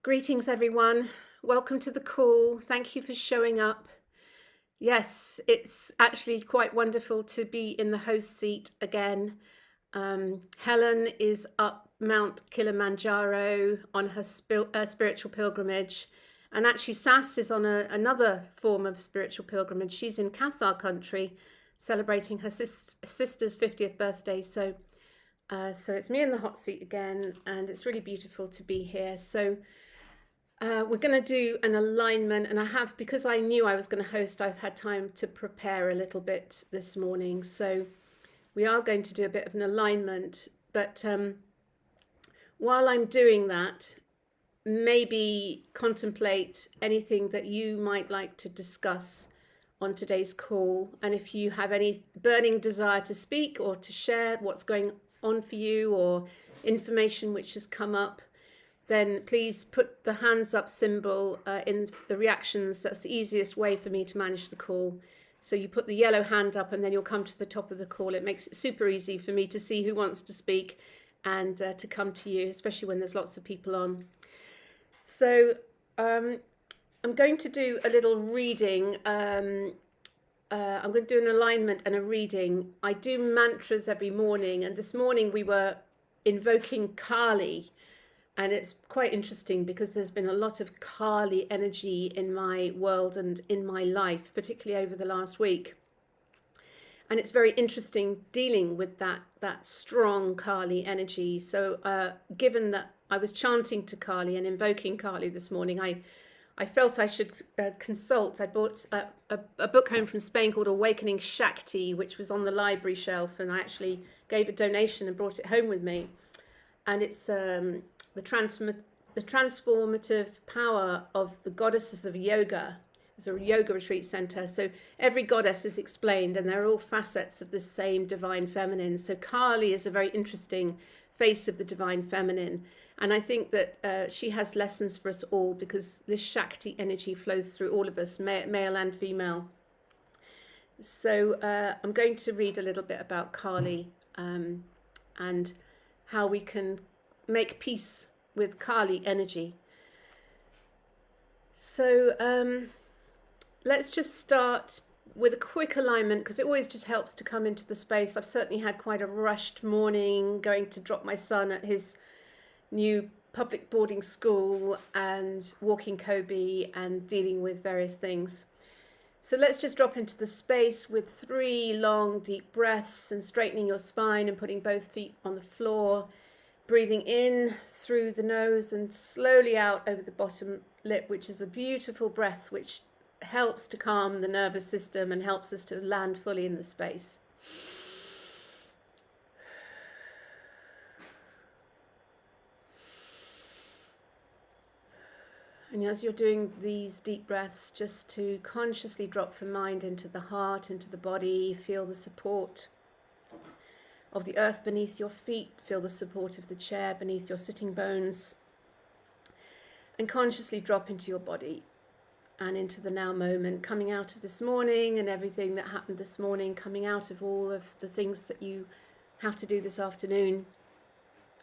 Greetings, everyone. Welcome to the call. Thank you for showing up. Yes, it's actually quite wonderful to be in the host seat again. Helen is up Mount Kilimanjaro on her spiritual pilgrimage. And actually, Sass is on another form of spiritual pilgrimage. She's in Cathar country celebrating her sister's 50th birthday. So it's me in the hot seat again, and it's really beautiful to be here. So we're going to do an alignment, and because I knew I was going to host, I've had time to prepare a little bit this morning. So we are going to do a bit of an alignment, but while I'm doing that, maybe contemplate anything that you might like to discuss on today's call. And if you have any burning desire to speak or to share what's going on for you or information which has come up, then please put the hands up symbol in the reactions. That's the easiest way for me to manage the call. So you put the yellow hand up and then you'll come to the top of the call. It makes it super easy for me to see who wants to speak and to come to you, especially when there's lots of people on. So I'm going to do a little reading. I'm going to do an alignment and a reading. I do mantras every morning, and this morning we were invoking Kali. And it's quite interesting because there's been a lot of Kali energy in my world and in my life, particularly over the last week. And it's very interesting dealing with that strong Kali energy. So given that I was chanting to Kali and invoking Kali this morning, I felt I should consult. I bought a book home from Spain called Awakening Shakti, which was on the library shelf, and I actually gave a donation and brought it home with me. And it's the transformative power of the goddesses of yoga. It's a yoga retreat center. So every goddess is explained, and they're all facets of the same divine feminine. So Kali is a very interesting face of the divine feminine. And I think that she has lessons for us all, because this Shakti energy flows through all of us, male and female. So I'm going to read a little bit about Kali and how we can make peace with Kali energy. So let's just start with a quick alignment, because it always just helps to come into the space. I've certainly had quite a rushed morning going to drop my son at his new public boarding school and walking Kobe and dealing with various things. So let's just drop into the space with 3 long deep breaths and straightening your spine and putting both feet on the floor. Breathing in through the nose and slowly out over the bottom lip, which is a beautiful breath which helps to calm the nervous system and helps us to land fully in the space. And as you're doing these deep breaths, just to consciously drop from mind into the heart, into the body, feel the support of the earth beneath your feet, feel the support of the chair beneath your sitting bones, and consciously drop into your body and into the now moment, coming out of this morning and everything that happened this morning, coming out of all of the things that you have to do this afternoon,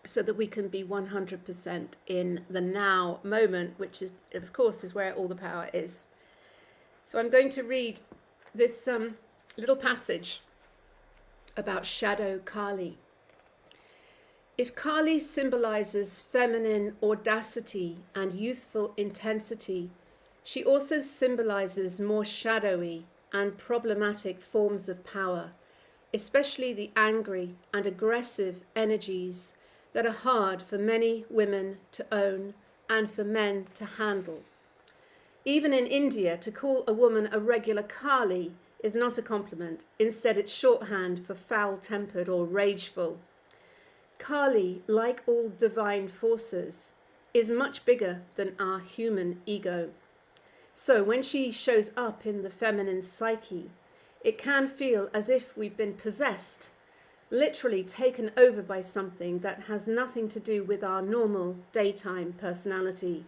so that we can be 100% in the now moment, which is, of course, is where all the power is. So I'm going to read this little passage about shadow Kali. If Kali symbolizes feminine audacity and youthful intensity, she also symbolizes more shadowy and problematic forms of power, especially the angry and aggressive energies that are hard for many women to own and for men to handle. Even in India, to call a woman a regular Kali is not a compliment. Instead, it's shorthand for foul-tempered or rageful. Kali, like all divine forces, is much bigger than our human ego. So when she shows up in the feminine psyche, it can feel as if we've been possessed, literally taken over by something that has nothing to do with our normal daytime personality.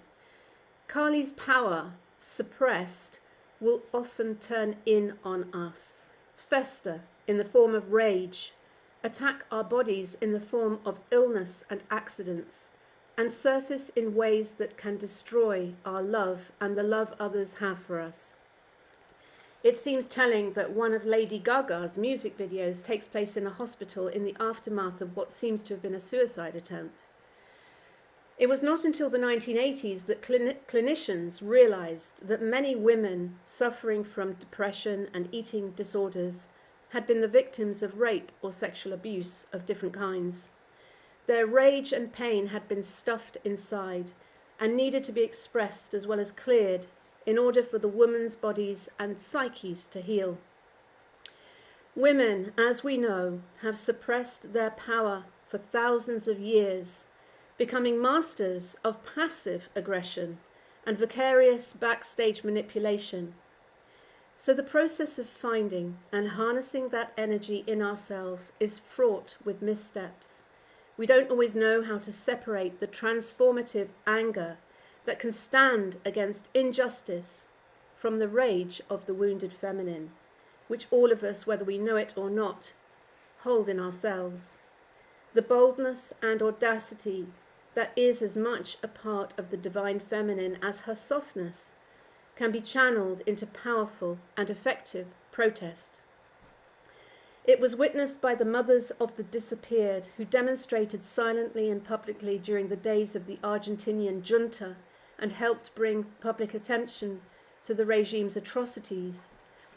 Kali's power, suppressed, will often turn in on us, fester in the form of rage, attack our bodies in the form of illness and accidents, and surface in ways that can destroy our love and the love others have for us. It seems telling that one of Lady Gaga's music videos takes place in a hospital in the aftermath of what seems to have been a suicide attempt. It was not until the 1980s that clinicians realized that many women suffering from depression and eating disorders had been the victims of rape or sexual abuse of different kinds. Their rage and pain had been stuffed inside and needed to be expressed as well as cleared in order for the woman's bodies and psyches to heal. Women, as we know, have suppressed their power for thousands of years, becoming masters of passive aggression and vicarious backstage manipulation. So the process of finding and harnessing that energy in ourselves is fraught with missteps. We don't always know how to separate the transformative anger that can stand against injustice from the rage of the wounded feminine, which all of us, whether we know it or not, hold in ourselves. The boldness and audacity that is as much a part of the divine feminine as her softness can be channeled into powerful and effective protest. It was witnessed by the mothers of the disappeared, who demonstrated silently and publicly during the days of the Argentinian junta and helped bring public attention to the regime's atrocities.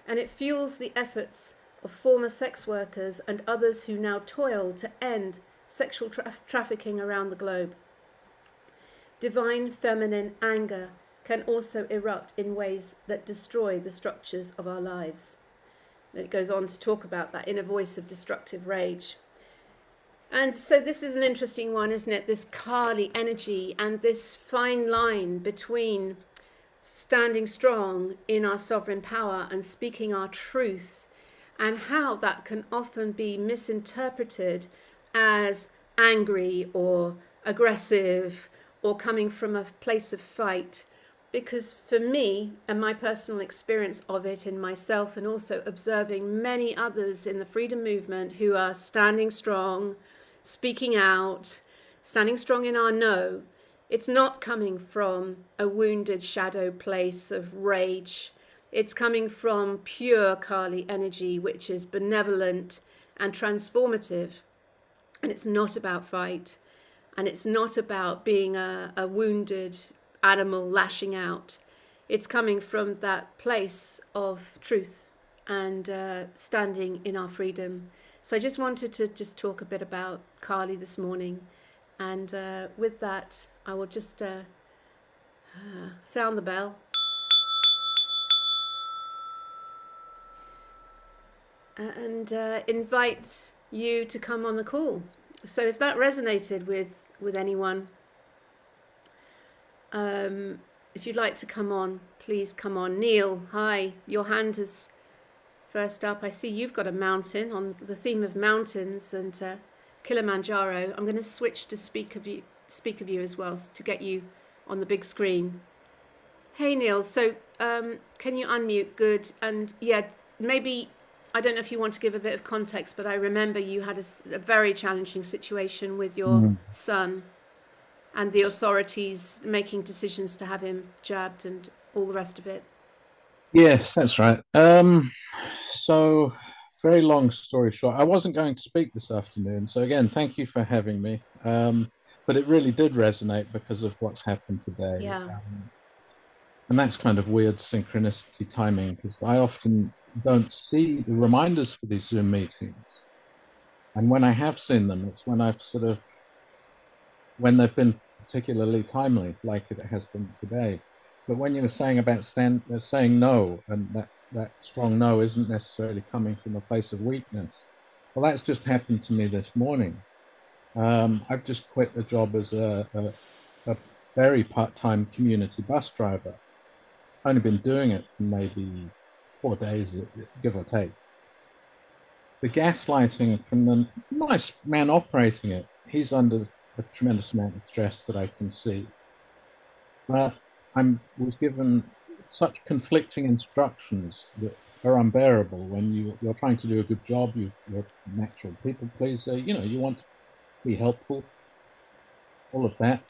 And it fuels the efforts of former sex workers and others who now toil to end sexual trafficking around the globe. Divine feminine anger can also erupt in ways that destroy the structures of our lives. It goes on to talk about that inner voice of destructive rage. And so this is an interesting one, isn't it? This Kali energy and this fine line between standing strong in our sovereign power and speaking our truth, and how that can often be misinterpreted as angry or aggressive or coming from a place of fight. Because for me, and my personal experience of it in myself, and also observing many others in the freedom movement who are standing strong, speaking out, standing strong in our no, it's not coming from a wounded shadow place of rage. It's coming from pure Kali energy, which is benevolent and transformative. And it's not about fight. And it's not about being a wounded animal lashing out. It's coming from that place of truth and standing in our freedom. So I just wanted to just talk a bit about Kali this morning. And with that, I will just sound the bell. And invite you to come on the call. So if that resonated with anyone, if you'd like to come on, please come on. Neil, hi, your hand is first up. I see you've got a mountain on the theme of mountains and Kilimanjaro. I'm going to switch to speak of you as well to get you on the big screen. Hey Neil, so can you unmute? Good. And yeah, maybe, I don't know if you want to give a bit of context, but I remember you had a very challenging situation with your son and the authorities making decisions to have him jabbed and all the rest of it. Yes, that's right. So very long story short, I wasn't going to speak this afternoon. So again, thank you for having me. But it really did resonate because of what's happened today. Yeah. And that's kind of weird synchronicity timing, because I often don't see the reminders for these Zoom meetings. And when I have seen them, it's when when they've been particularly timely, like it has been today. But when you were saying about saying no, and that strong no isn't necessarily coming from a place of weakness, well, that's just happened to me this morning. I've just quit the job as a very part-time community bus driver. Only been doing it for maybe 4 days, give or take. The gaslighting from the nice man operating it, he's under a tremendous amount of stress that I can see. But I was given such conflicting instructions that are unbearable when you're trying to do a good job, you're a natural people pleaser, you want to be helpful, all of that.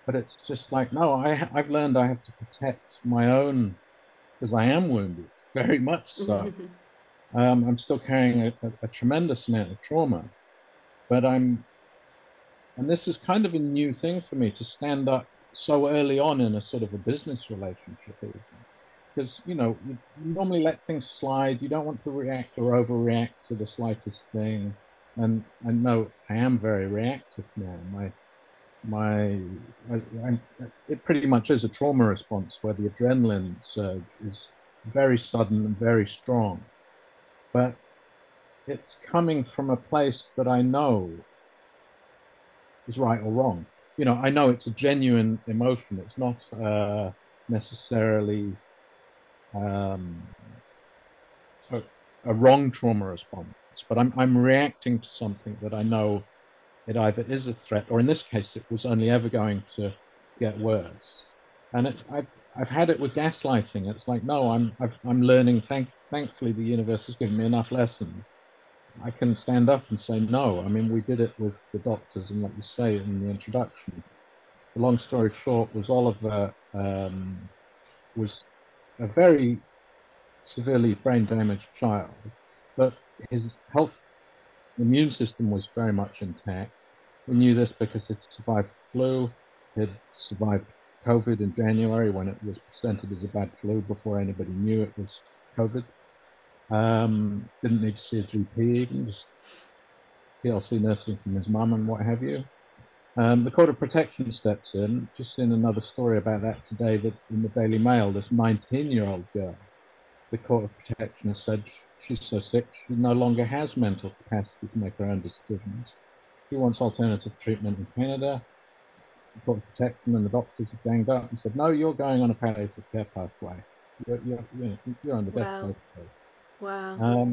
But it's just like, no, I've learned I have to protect my own, because I am wounded, very much so. I'm still carrying a tremendous amount of trauma, but and this is kind of a new thing for me to stand up so early on in a sort of a business relationship, because you normally let things slide. You don't want to react or overreact to the slightest thing. And I know I am very reactive now. My it pretty much is a trauma response where the adrenaline surge is very sudden and very strong, but it's coming from a place that I know is right or wrong. I know it's a genuine emotion. It's not necessarily um, a, a wrong trauma response, but I'm reacting to something that I know it either is a threat, or in this case, it was only ever going to get worse. And I've had it with gaslighting. It's like, no, I'm learning. Thankfully, the universe has given me enough lessons. I can stand up and say no. I mean, we did it with the doctors, and like you say in the introduction, the long story short was Oliver was a very severely brain damaged child, but his health immune system was very much intact. We knew this because he'd survived the flu, he'd survived COVID in January when it was presented as a bad flu before anybody knew it was COVID. Didn't need to see a GP, even just PLC nursing from his mum and what have you. The Court of Protection steps in. Just seen another story about that today that in the Daily Mail, this 19-year-old girl, the Court of Protection has said she's so sick she no longer has mental capacity to make her own decisions. She wants alternative treatment in Canada. The Court of Protection and the doctors have ganged up and said, no, you're going on a palliative care pathway. You're on the death Wow. protocol. Wow.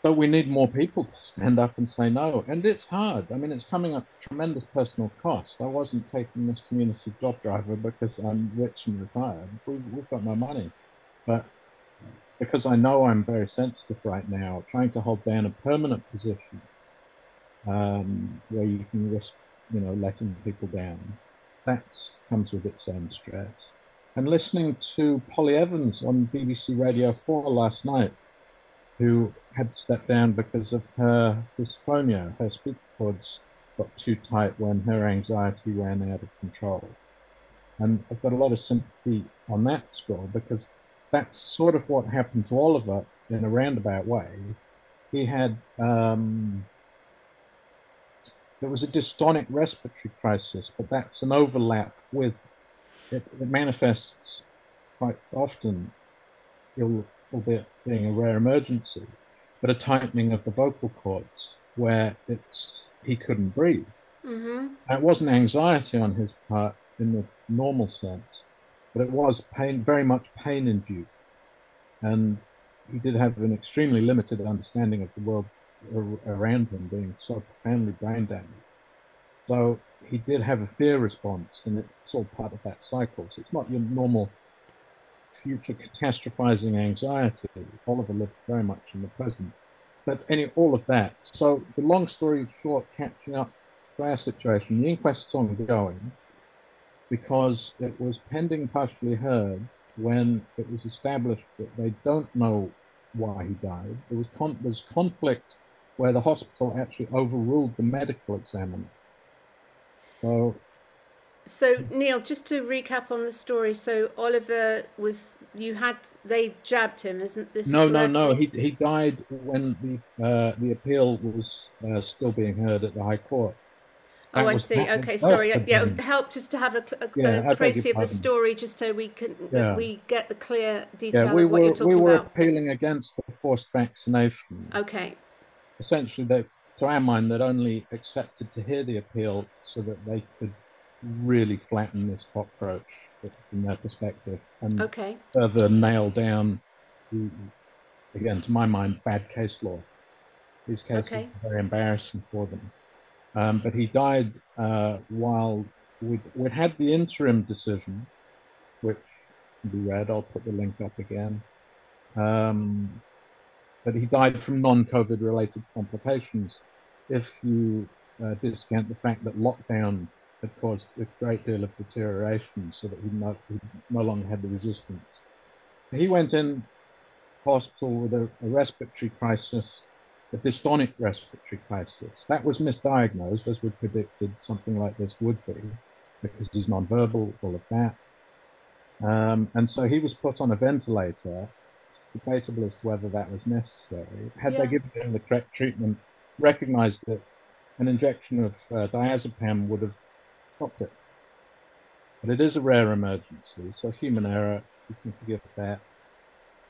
So we need more people to stand up and say no. And it's hard. I mean, it's coming at tremendous personal cost. I wasn't taking this community job driver because I'm rich and retired. We've got no money. But because I know I'm very sensitive right now, trying to hold down a permanent position where you can risk, letting people down, that comes with its own stress. And listening to Polly Evans on BBC Radio 4 last night, who had to step down because of her dysphonia. Her speech cords got too tight when her anxiety ran out of control. And I've got a lot of sympathy on that score because that's sort of what happened to Oliver in a roundabout way. He had, there was a dystonic respiratory crisis, but that's an overlap with, it manifests quite often, albeit being a rare emergency, but a tightening of the vocal cords where he couldn't breathe. It wasn't anxiety on his part in the normal sense, but it was pain, very much pain induced. And he did have an extremely limited understanding of the world around him, being so profoundly brain damaged. So he did have a fear response, and it's all part of that cycle. So it's not your normal future catastrophizing anxiety. Oliver lived very much in the present. But all of that. So the long story short, catching up to our situation, the inquest's ongoing because it was pending partially heard when it was established that they don't know why he died. There's conflict where the hospital actually overruled the medical examiner. So So Neil, just to recap on the story, so Oliver was they jabbed him, isn't this no, no, correct? no. He died when the appeal was still being heard at the High Court. Oh, That I was see. Okay, birth sorry. Yeah, it was again. help just to have a Yeah, I beg your précis of the pardon. story, just so we can Yeah, we get the clear yeah. detail We of what you're were we talking were about. appealing against the forced vaccination. Okay, Essentially, they, to our mind, they'd only accepted to hear the appeal so that they could really flatten this cockroach from their perspective and okay, further nail down, the, again, to my mind, bad case law. These cases okay, are very embarrassing for them. But he died while we'd had the interim decision, which can be read. I'll put the link up again. Um, but he died from non-COVID related complications. If you discount the fact that lockdown had caused a great deal of deterioration, so that he no longer had the resistance. He went in hospital with a respiratory crisis, a dystonic respiratory crisis. That was misdiagnosed, as we predicted something like this would be, because he's nonverbal, all of that. And so he was put on a ventilator. Debatable as to whether that was necessary. Had they Yeah. given him the correct treatment, recognized that an injection of diazepam would have stopped it. But it is a rare emergency, so human error, you can forgive that.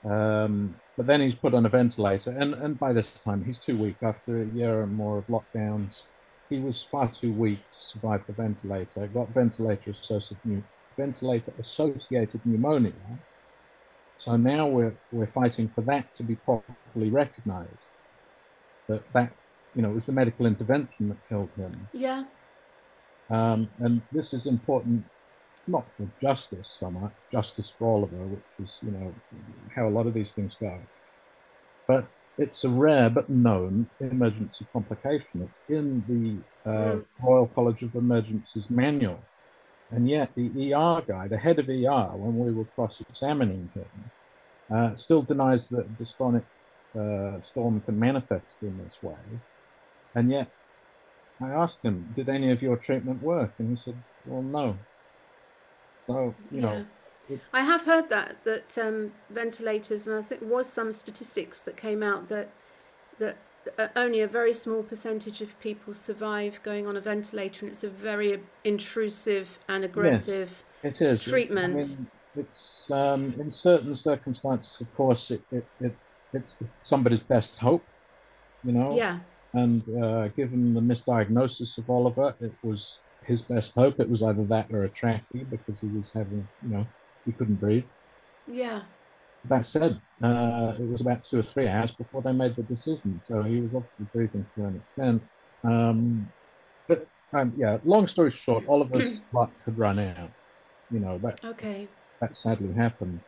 But then he's put on a ventilator, and by this time he's too weak. After a year or more of lockdowns, he was far too weak to survive the ventilator. Got ventilator associated pneumonia. So now we're fighting for that to be properly recognised. That it was the medical intervention that killed him. Yeah. And this is important, not for justice so much, justice for Oliver, which is how a lot of these things go, but it's a rare but known emergency complication. It's in the Mm. Royal College of Emergencies manual, and yet the ER guy, the head of ER, when we were cross-examining him, still denies that dystonic storm can manifest in this way. And yet I asked him, did any of your treatment work? And he said, well, no. So, Yeah. I have heard that ventilators, and I think there was some statistics that came out that only a very small percentage of people survive going on a ventilator, and it's a very intrusive and yes, aggressive it is. I treatment. mean, it's in certain circumstances, of course, it's somebody's best hope, you know. Yeah. And given the misdiagnosis of Oliver, it was his best hope. It was either that or a trachea, because he was having, he couldn't breathe. Yeah. That said, it was about 2 or 3 hours before they made the decision. So he was obviously breathing to an extent. But yeah, long story short, Oliver's luck had run out. That Okay. that sadly happened.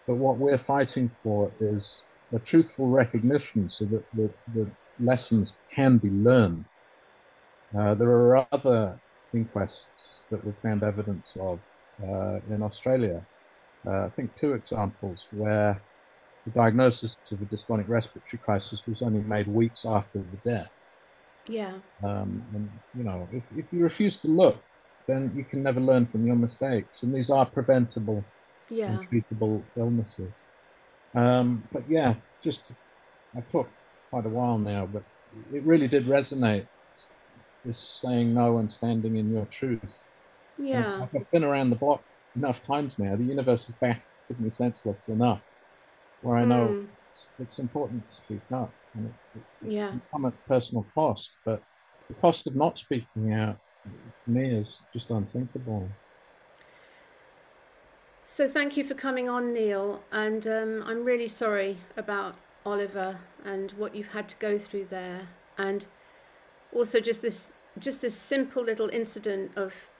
But what we're fighting for is a truthful recognition, so that the lessons can be learned. There are other inquests that we've found evidence of in Australia. I think 2 examples where the diagnosis of a dystonic respiratory crisis was only made weeks after the death. Yeah. And if you refuse to look, then you can never learn from your mistakes. And these are preventable and Yeah. treatable illnesses. But yeah, I've talked for quite a while now, but it really did resonate, this saying no and standing in your truth. And it's Yeah. like I've been around the block enough times now. The universe has battered me senseless enough, where I know Mm. it's important to speak up, and it Yeah. can come at personal cost. But the cost of not speaking out, to me, is just unthinkable. So thank you for coming on, Neil. And I'm really sorry about Oliver and what you've had to go through there. And also just this simple little incident of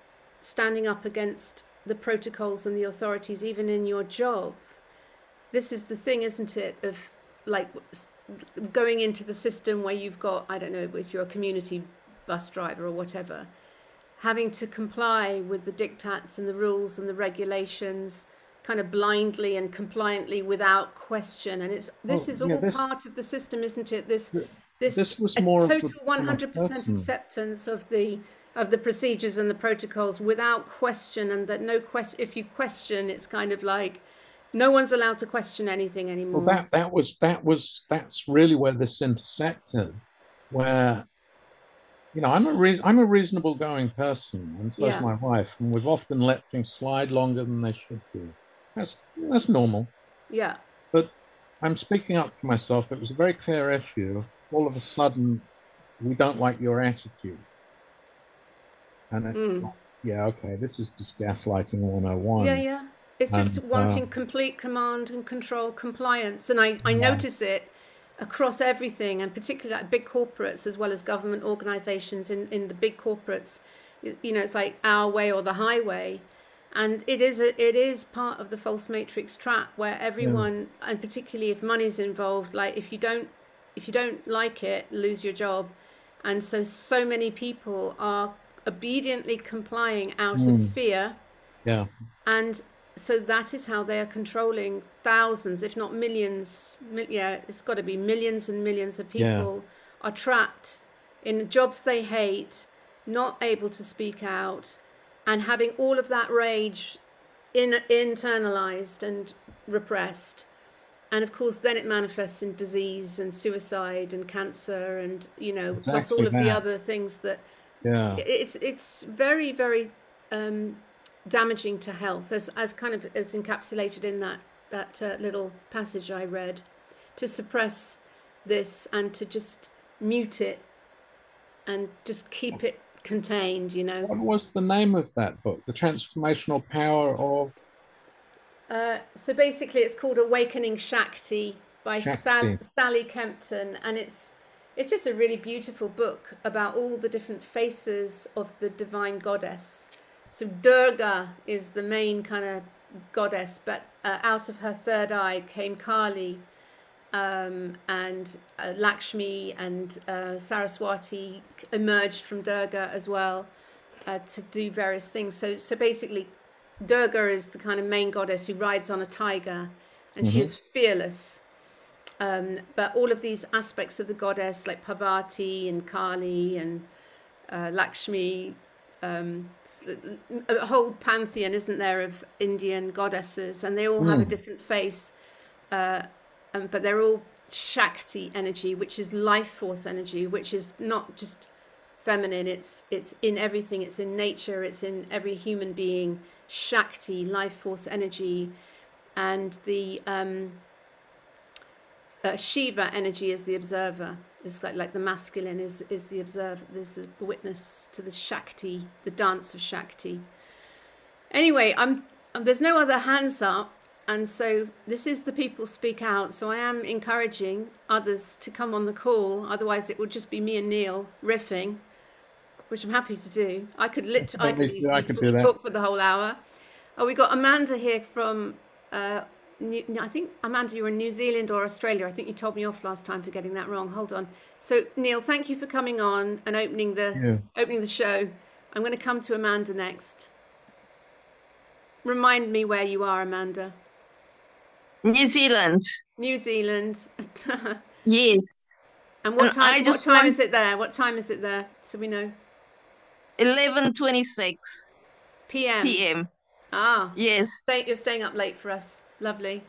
standing up against the protocols and the authorities, even in your job. This is the thing, isn't it? Of like going into the system where you've got, I don't know, if you're a community bus driver or whatever, having to comply with the diktats and the rules and the regulations kind of blindly and compliantly without question. And this Well, is yeah, all part of the system, isn't it? This this was a more of the total from a 100% person. acceptance of the procedures and the protocols without question, and that no question, if you question, it's kind of like no one's allowed to question anything Well, anymore. that's really where this intersected, where I'm a reasonable going person, and so is Yeah. my wife, and we've often let things slide longer than they should be. That's normal. Yeah. But I'm speaking up for myself. It was a very clear issue. All of a sudden, we don't like your attitude, and it's Mm. like, yeah, okay, this is just gaslighting Yeah, 101. yeah. It's just And wanting complete command and control compliance. And I yeah, notice it across everything, and particularly at big corporates as well as government organizations. In the big corporates, it's like our way or the highway. And it is part of the false matrix trap, where yeah. everyone, and particularly if money's involved, like if you don't like it, lose your job. And so many people are obediently complying out of Mm. fear. Yeah. And so that is how they are controlling thousands, if not millions. Yeah, it's got to be millions and millions of Yeah. people are trapped in jobs they hate, not able to speak out, and having all of that rage internalized and repressed. And of course, then it manifests in disease and suicide and cancer, and plus all Exactly of the that. other things that Yeah. it's very, very um, damaging to health, as kind of as encapsulated in that little passage I read, to suppress this and to just mute it and just keep it contained. What was the name of that book? The Transformational Power of So basically, it's called Awakening Shakti by Shakti. Sally Kempton, and it's just a really beautiful book about all the different faces of the divine goddess. So Durga is the main kind of goddess, but out of her third eye came Kali, and Lakshmi and Saraswati emerged from Durga as well, to do various things. So basically, Durga is the kind of main goddess who rides on a tiger, and she Mm-hmm. is fearless. But all of these aspects of the goddess, like Parvati and Kali and Lakshmi, a whole pantheon, isn't there, of Indian goddesses, and they all have a Mm. different face, but they're all Shakti energy, which is life force energy, which is not just feminine. It's in everything. It's in nature. It's in every human being. Shakti, life force energy, and the Shiva energy is the observer. It's like the masculine is the observer. There's the witness to the Shakti, the dance of Shakti. Anyway, there's no other hands up, and so this is the People Speak Out. So I am encouraging others to come on the call. Otherwise, it would just be me and Neil riffing, which I'm happy to do. I could I easily could do that. talk for the whole hour. Oh, we got Amanda here from. I think Amanda, you were in New Zealand or Australia. I think you told me off last time for getting that wrong. Hold on. So Neil, thank you for coming on and opening the Yeah. show. I'm going to come to Amanda next. Remind me where you are, Amanda. New Zealand. New Zealand. Yes. And what time? I What just time want is it there? What time is it there? So we know. 11:26 PM. p.m. Ah, Yes. you're staying up late for us. Lovely.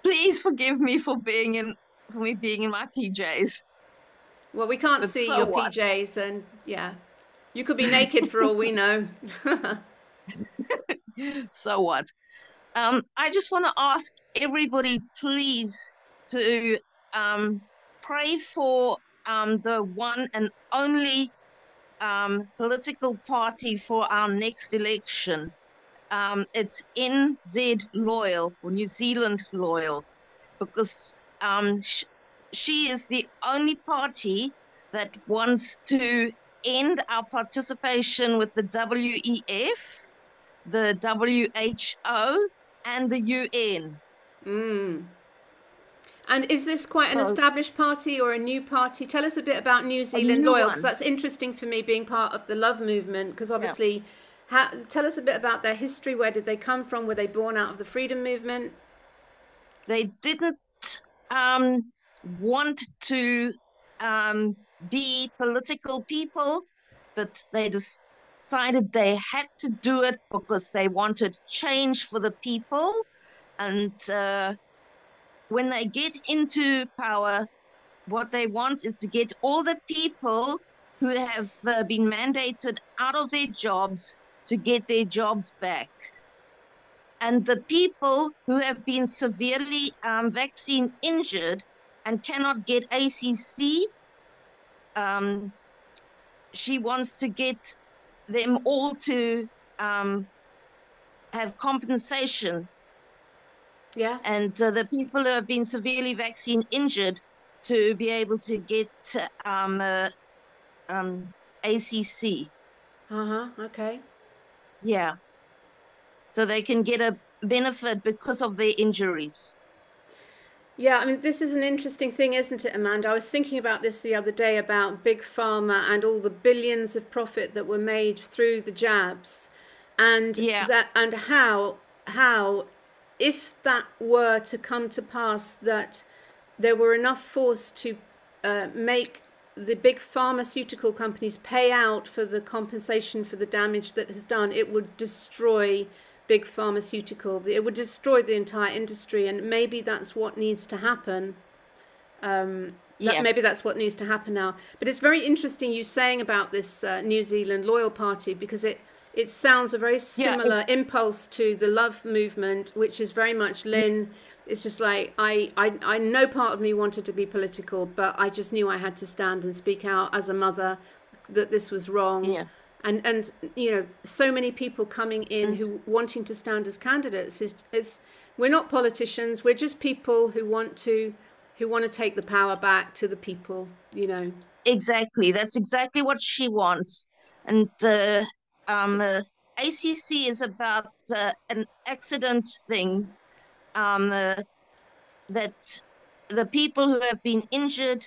Please forgive me for being in my PJs. Well, we can't But see so your what? PJs, and yeah, you could be naked for all we know. So what? I just want to ask everybody, please, to pray for the one and only political party for our next election. It's NZ Loyal or New Zealand Loyal, because she is the only party that wants to end our participation with the WEF, the WHO, and the UN. Mm. And is this quite an So established party or a new party? Tell us a bit about New a Zealand new Loyal, because one. that's interesting for me, being part of the Love movement. Because Yeah. obviously, tell us a bit about their history. Where did they come from? Were they born out of the freedom movement? They didn't want to be political people, but they decided they had to do it because they wanted change for the people. And when they get into power, what they want is to get all the people who have been mandated out of their jobs to get their jobs back. And the people who have been severely vaccine injured and cannot get ACC, she wants to get them all to have compensation. Yeah. And the people who have been severely vaccine injured to be able to get ACC. Okay. Yeah. So they can get a benefit because of their injuries. Yeah, I mean, this is an interesting thing, isn't it, Amanda? I was thinking about this the other day about big pharma and all the billions of profit that were made through the jabs, and Yeah, that and how if that were to come to pass, that there were enough force to make the big pharmaceutical companies pay out for the compensation for the damage that has done, it would destroy big pharmaceutical. It would destroy the entire industry, and maybe that's what needs to happen. That yeah, maybe that's what needs to happen now. But it's very interesting you saying about this New Zealand Loyal Party, because it sounds a very yeah. similar impulse to the Love movement, which is very much Lynn. It's just like I know part of me wanted to be political, but I just knew I had to stand and speak out as a mother that this was wrong. Yeah. And you know, so many people coming in And who wanting to stand as candidates is we're not politicians, we're just people who want to take the power back to the people, you know. exactly, that's exactly what she wants. And um, uh, ACC is about an accident thing, that the people who have been injured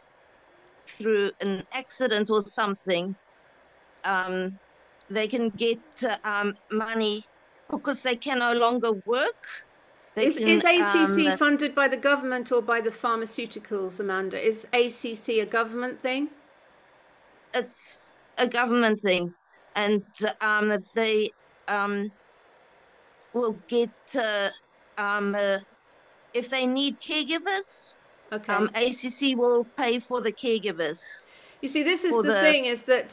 through an accident or something, um, they can get money because they can no longer work. They can, Is ACC funded by the government or by the pharmaceuticals, Amanda? Is ACC a government thing? it's a government thing, and they um, will get um, uh, if they need caregivers, Okay. ACC will pay for the caregivers You see, this is for the the. thing: is that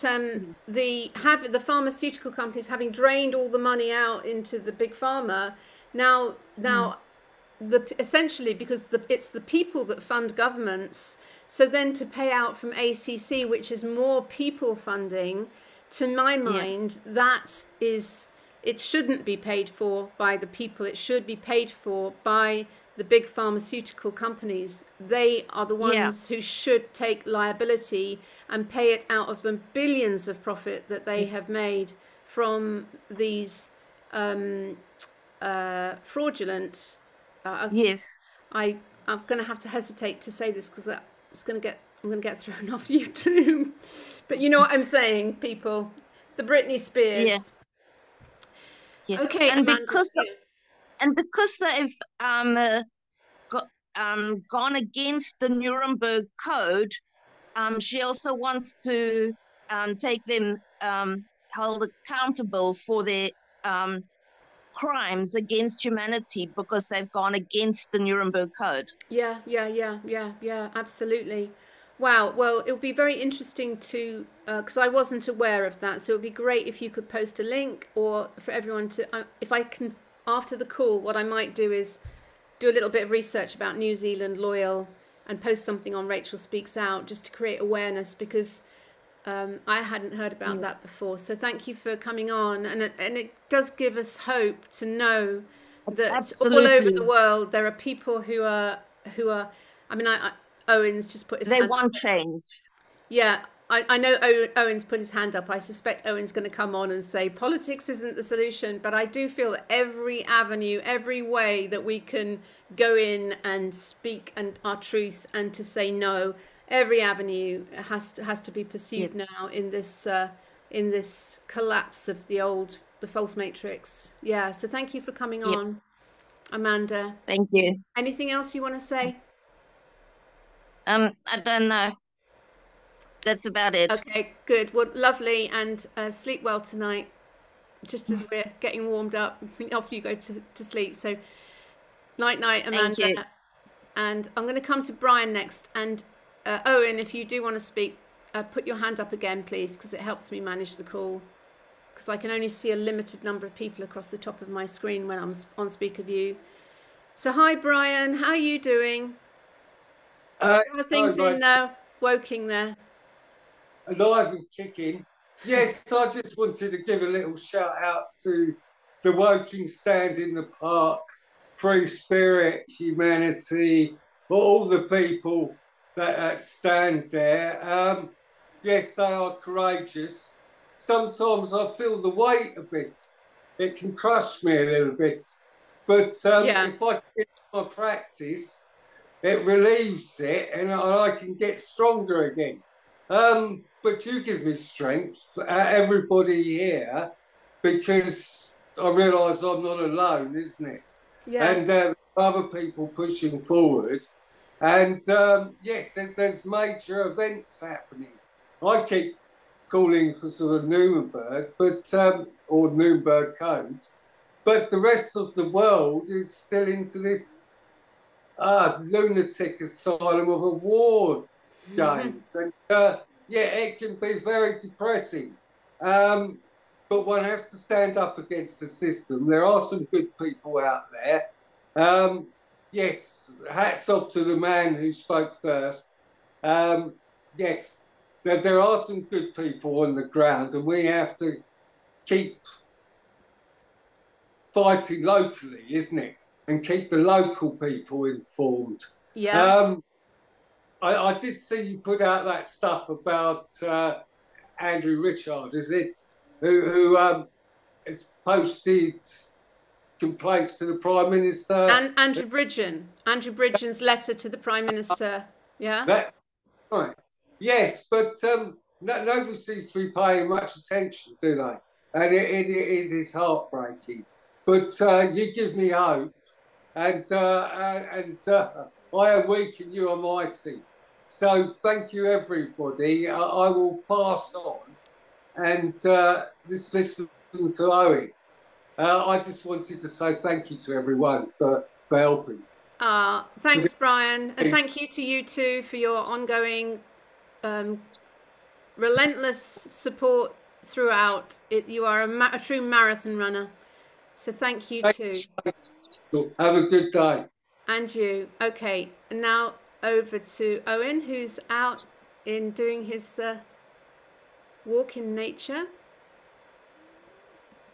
the pharmaceutical companies having drained all the money out into the big pharma, Mm. now essentially because it's the people that fund governments. So then to pay out from ACC, which is more people funding, to my Yeah, mind, that is, it shouldn't be paid for by the people. It should be paid for by the big pharmaceutical companies. They are the yeah, ones who should take liability and pay it out of the billions of profit that they have made from these fraudulent. Uh, yes, I I'm going to have to hesitate to say this because it's going to get I'm going to get thrown off YouTube. But you know what I'm saying, people. The Britney yeah, Spears. yeah, Okay, and Amanda. because they've go, gone against the Nuremberg Code, she also wants to take them held accountable for their um, crimes against humanity because they've gone against the Nuremberg Code. Yeah, absolutely. Wow. Well, it would be very interesting to, because I wasn't aware of that. So it would be great if you could post a link or for everyone to, if I can, after the call, what I might do is do a little bit of research about New Zealand Loyal and post something on Rachel Speaks Out just to create awareness, because I hadn't heard about Yeah. that before. So thank you for coming on, and it does give us hope to know that all over the Absolutely. world there are people who are. I mean, Owen's just put his They hand want up. change. Yeah, I know Owen's put his hand up. I suspect Owen's going to come on and say politics isn't the solution, but I do feel that every avenue, every way that we can go in and speak and our truth and to say no, every avenue has to be Yep. pursued now in this collapse of the false matrix. Yeah. So thank you for coming Yep. on, Amanda. Thank you. Anything else you want to say? I don't know. That's about it. Okay, good. Well, lovely, and sleep well tonight. Just as we're getting warmed up, off you go to sleep. So, night, night, Thank Amanda. you. And I'm going to come to Brian next. And Owen, if you do want to speak, put your hand up again, please, because it helps me manage the call. Because I can only see a limited number of people across the top of my screen when I'm on speaker view. So, hi, Brian. How are you doing? How are things in Woking there? Alive and kicking. Yes, I just wanted to give a little shout out to the Woking Stand in the Park, Free Spirit, Humanity, all the people that stand there. Yes, they are courageous. Sometimes I feel the weight a bit. It can crush me a little bit. But Yeah. if I get my practice, it relieves it, and I can get stronger again. But you give me strength, everybody here, because I realise I'm not alone, isn't it? Yeah. And other people pushing forward. And yes, there's major events happening. I keep calling for sort of Nuremberg, but or Nuremberg Code, but the rest of the world is still into this lunatic asylum of a war games, and yeah, it can be very depressing. But one has to stand up against the system. There are some good people out there. Yes, hats off to the man who spoke first. Yes, there are some good people on the ground, and we have to keep fighting locally, isn't it? And keep the local people informed. Yeah. I did see you put out that stuff about Andrew Richard, is it? Who has posted complaints to the Prime Minister. And Andrew Bridgen's letter to the Prime Minister. Yeah. That, right. Yes, but nobody seems to be paying much attention, do they? And it is heartbreaking. But you give me hope, and I am weak and you are mighty. So thank you, everybody. I will pass on and listen to Owen. I just wanted to say thank you to everyone for helping. Thanks, Brian. And thank you to you too for your ongoing relentless support throughout. You are a true marathon runner. So thank you too. Have a good day. And you. Okay, now over to Owen, who's out in doing his walk in nature.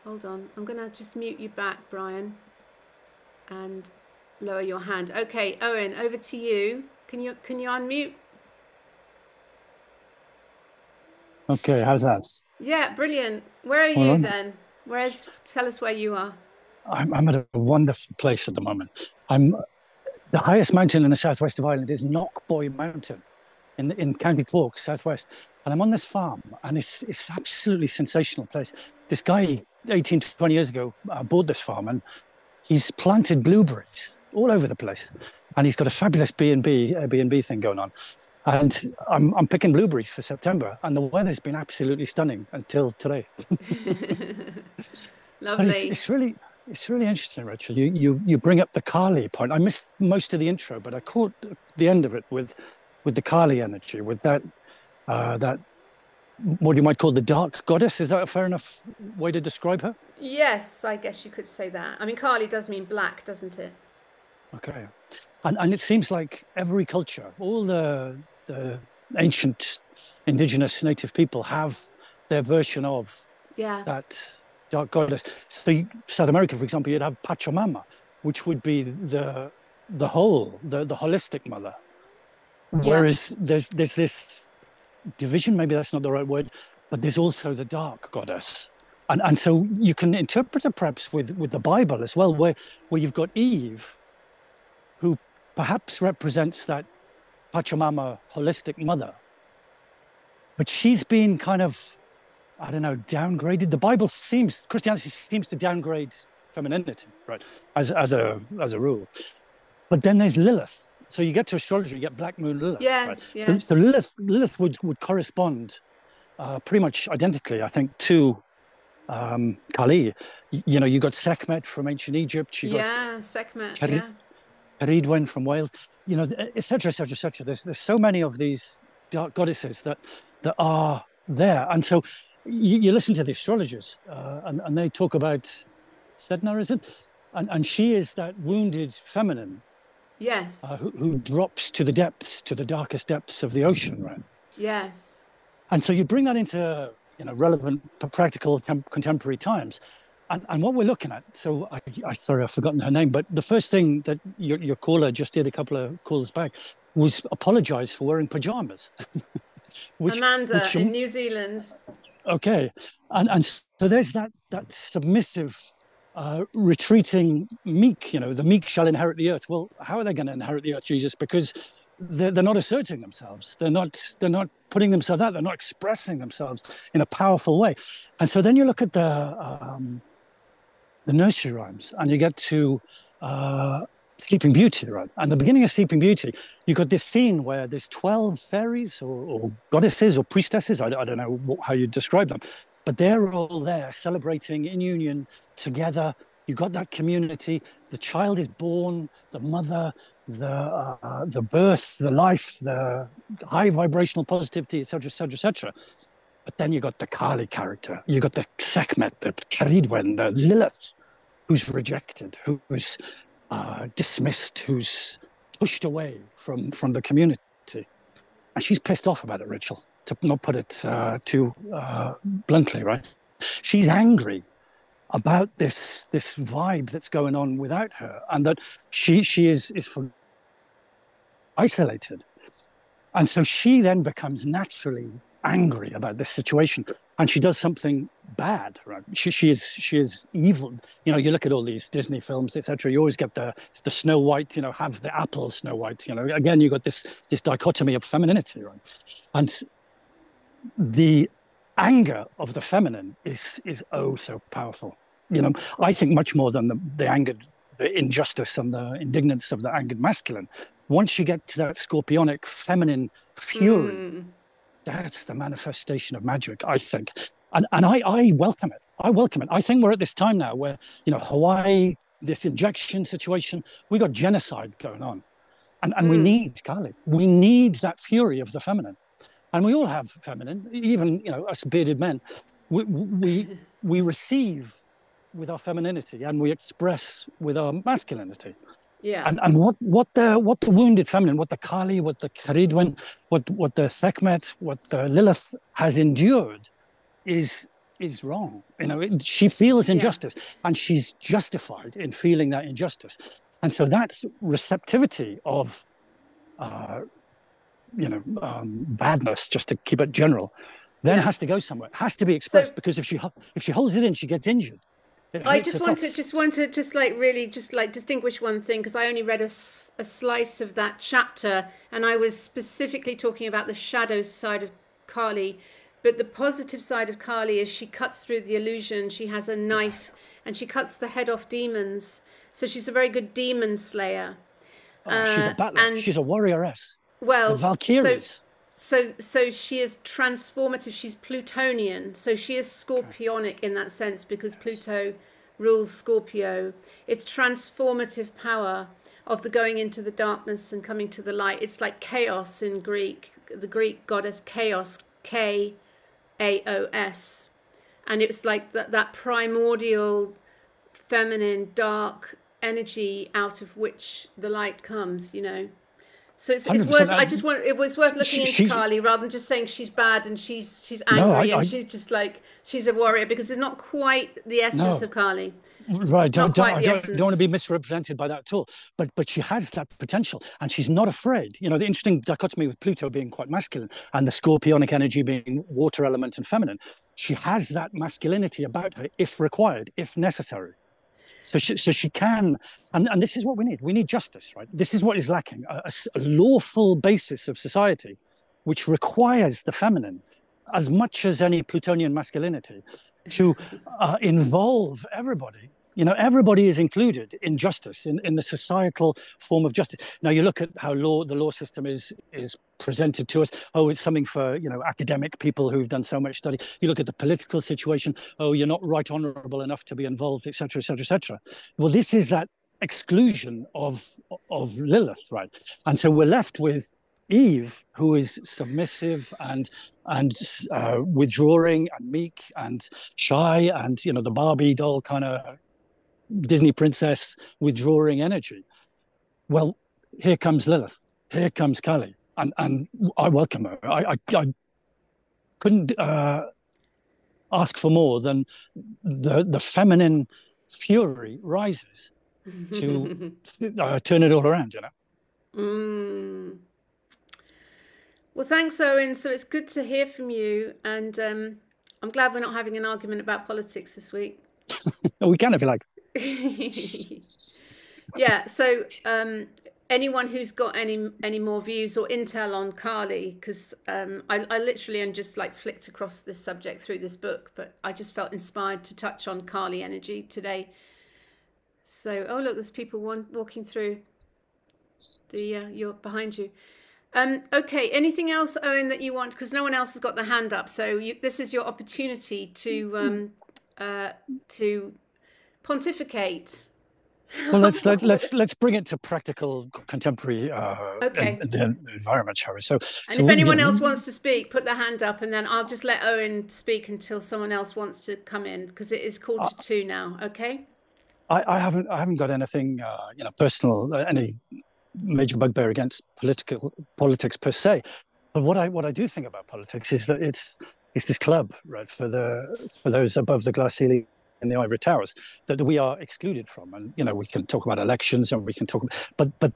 Hold on, I'm going to just mute you back, Brian, and lower your hand. Okay, Owen, over to you. Can you unmute? Okay, how's that? Yeah, brilliant. Where are you then? Tell us where you are. I'm at a wonderful place at the moment. The highest mountain in the southwest of Ireland is Knockboy Mountain in County Cork, southwest. And I'm on this farm, and it's absolutely sensational place. This guy, 18 to 20 years ago, bought this farm, and he's planted blueberries all over the place. And he's got a fabulous B&B thing going on. And I'm picking blueberries for September, and the weather's been absolutely stunning until today. Lovely. It's really interesting, Rachel. You bring up the Kali point. I missed most of the intro, but I caught the end of it with the Kali energy, with that what you might call the dark goddess. Is that a fair enough way to describe her? Yes, I guess you could say that. I mean, Kali does mean black, doesn't it? Okay, and it seems like every culture, all the ancient indigenous native people have their version of that dark goddess. So South America, for example, you'd have Pachamama, which would be the holistic mother. Whereas there's this division, maybe that's not the right word, but there's also the dark goddess. And so you can interpret it perhaps with the Bible as well, where you've got Eve, who perhaps represents that Pachamama holistic mother. But she's been kind of, I don't know, downgraded. Christianity seems to downgrade femininity, right, as a rule. But then there's Lilith. So you get to astrology, you get Black Moon Lilith. Yes, right? yes. So Lilith would correspond pretty much identically, I think, to Kali. You know, you got Sekhmet from ancient Egypt. You got Sekhmet. Ceridwen from Wales. You know, etc., etc., etc. There's so many of these dark goddesses that are there, and so you listen to the astrologers, and they talk about Sedna, is it? And she is that wounded feminine. Yes. Who drops to the depths, to the darkest depths of the ocean, right? Yes. And so you bring that into relevant, practical, contemporary times. And what we're looking at, so sorry, I've forgotten her name, but the first thing that your caller just did a couple of calls back was apologize for wearing pajamas. Amanda in New Zealand. Okay. And so there's that submissive retreating meek, the meek shall inherit the earth. Well, how are they going to inherit the earth, Jesus? Because they're not asserting themselves. They're not putting themselves out. They're not expressing themselves in a powerful way. And so then you look at the nursery rhymes, and you get to Sleeping Beauty, right? And the beginning of Sleeping Beauty, you got this scene where there's 12 fairies or goddesses or priestesses, I don't know how you describe them, but they're all there celebrating in union together. You got that community. The child is born, the mother, the birth, the life, the high vibrational positivity, etc., etc., etc. But then you got the Kali character. You got the Sekhmet, the Caridwen, the Lilith, who's rejected, who's dismissed, who's pushed away from the community. And she's pissed off about it, Rachel, to not put it too bluntly, right? She's angry about this vibe that's going on without her, and that she is isolated. And so she then becomes naturally angry about this situation, and she does something bad, right? She is evil. You look at all these Disney films, etc. You always get the Snow White, have the apple Snow White. Again, you got this dichotomy of femininity, right? And the anger of the feminine is oh so powerful. I think much more than the injustice and the indignance of the angered masculine. Once you get to that scorpionic feminine fury, that's the manifestation of magic, I think. And I welcome it. I welcome it. I think we're at this time now where, Hawaii, this injection situation, we got genocide going on. And we need Kali. We need that fury of the feminine. And we all have feminine, even, us bearded men. We receive with our femininity and we express with our masculinity. Yeah. And what the wounded feminine, what the Kali, what the Caridwen, what the Sekhmet, what the Lilith has endured is wrong. She feels injustice, and she's justified in feeling that injustice. And so that's receptivity of badness, just to keep it general, then has to go somewhere, has to be expressed, because if she holds it in, she gets injured. I just want to distinguish one thing, because I only read a slice of that chapter, and I was specifically talking about the shadow side of Kali. But the positive side of Kali is she cuts through the illusion. She has a knife and she cuts the head off demons. So she's a very good demon slayer. She's a battler. She's a warrioress. Well, the Valkyries. So she is transformative. She's Plutonian. So she is scorpionic in that sense, because Pluto rules Scorpio. It's transformative power of the going into the darkness and coming to the light. It's like chaos in Greek. The Greek goddess Chaos, K-A-O-S. And it's like that primordial feminine dark energy out of which the light comes, So it's worth. It was worth looking into Kali rather than just saying she's bad and she's angry and she's just like she's a warrior, because it's not quite the essence of Kali. Right, don't want to be misrepresented by that at all. But she has that potential, and she's not afraid. The interesting dichotomy with Pluto being quite masculine and the scorpionic energy being water element and feminine. She has that masculinity about her, if required, if necessary. So she can, and this is what we need. We need justice, right? This is what is lacking, a lawful basis of society, which requires the feminine, as much as any Plutonian masculinity, to involve everybody. Everybody is included in justice, in the societal form of justice. Now, you look at how the law system is presented to us. Oh, it's something for, academic people who've done so much study. You look at the political situation. Oh, you're not right honorable enough to be involved, et cetera, et cetera, et cetera. Well, this is that exclusion of Lilith, right? And so we're left with Eve, who is submissive and withdrawing and meek and shy, and the Barbie doll kind of Disney princess withdrawing energy. Well, here comes Lilith, here comes Kali, and I welcome her. I couldn't ask for more than the feminine fury rises to turn it all around. Well, thanks, Owen. So it's good to hear from you, and I'm glad we're not having an argument about politics this week. We can, if you like. Yeah, so anyone who's got any more views or intel on Kali, because I literally and just like flicked across this subject through this book, but I just felt inspired to touch on Kali energy today. So, oh look, there's people walking through the you're behind you. Okay, anything else, Owen, that you want? Because no one else has got their hand up, so this is your opportunity to pontificate. Well, let's bring it to practical contemporary okay. environment, shall we? So, if anyone else wants to speak, put their hand up, and then I'll just let Owen speak until someone else wants to come in, because it is 1:45 now. Okay. I haven't got anything personal, any major bugbear against politics per se, but what I do think about politics is that it's this club, right, for those above the glass ceiling in the ivory towers that we are excluded from. And we can talk about elections, and we can talk, but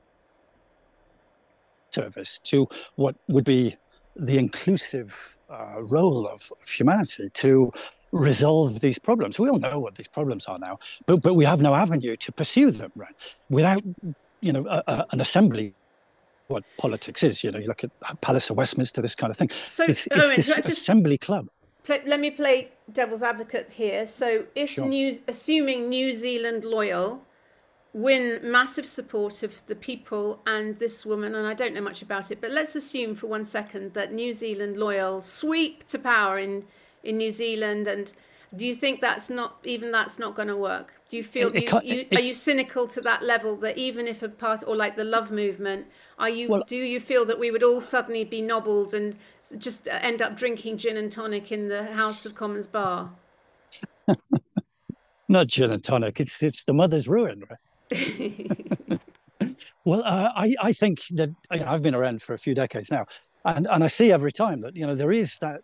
service to what would be the inclusive role of humanity to resolve these problems. We all know what these problems are now, but we have no avenue to pursue them, right? Without an assembly. What politics is, you look at Palace of Westminster, this kind of thing. So it's Owen, this assembly club. Let me play devil's advocate here. So if sure. Assuming New Zealand Loyal win massive support of the people and this woman, and I don't know much about it, but let's assume for 1 second that New Zealand Loyal sweep to power in New Zealand, and do you think that's not going to work? Do you feel are you cynical to that level that even if a part, or like the Love movement, do you feel that we would all suddenly be nobbled and just end up drinking gin and tonic in the House of Commons bar? Not gin and tonic. It's the mother's ruin, right? Well, I think that I've been around for a few decades now, and I see every time that there is that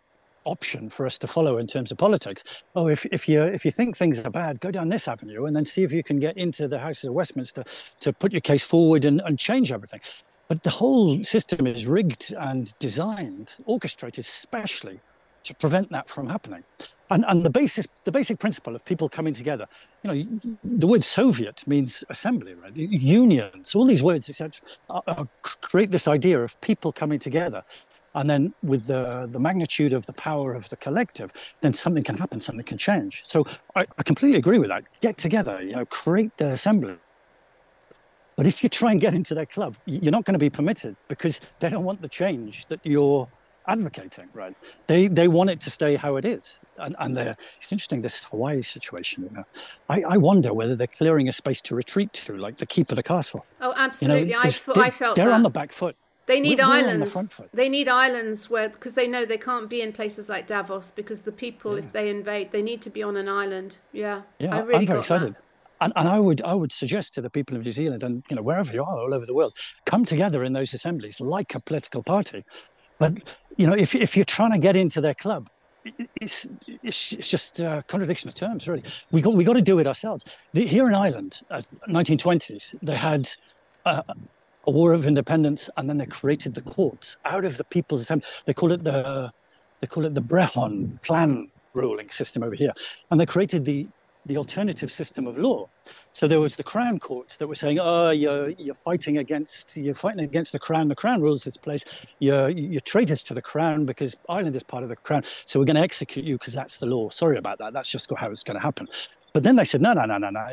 option for us to follow in terms of politics. Oh, if you think things are bad, go down this avenue and then see if you can get into the House of Westminster to put your case forward and change everything. But the whole system is rigged and designed, orchestrated specially to prevent that from happening. And the basic principle of people coming together, the word Soviet means assembly, right? Unions, all these words, etc., create this idea of people coming together. And then with the magnitude of the power of the collective, then something can happen, something can change. So I completely agree with that. Get together, create the assembly. But if you try and get into their club, you're not going to be permitted because they don't want the change that you're advocating, right? They want it to stay how it is. And it's interesting, this Hawaii situation, I wonder whether they're clearing a space to retreat to, like the keep of the castle. Oh, absolutely. I felt they're on the back foot. They need islands. They need islands because they know they can't be in places like Davos because the people, if they invade, they need to be on an island. Yeah, I'm very excited. And I would suggest to the people of New Zealand and wherever you are all over the world, come together in those assemblies like a political party. But if you're trying to get into their club, it's just a contradiction of terms, really. We got to do it ourselves. Here in Ireland, 1920s, they had a war of independence, and then they created the courts out of the people's assembly. They call it the Brehon clan ruling system over here, and they created the alternative system of law. So there was the crown courts that were saying, "Oh, you're fighting against the crown. The crown rules this place. You're traitors to the crown because Ireland is part of the crown. So we're going to execute you because that's the law. Sorry about that. That's just how it's going to happen." But then they said, no,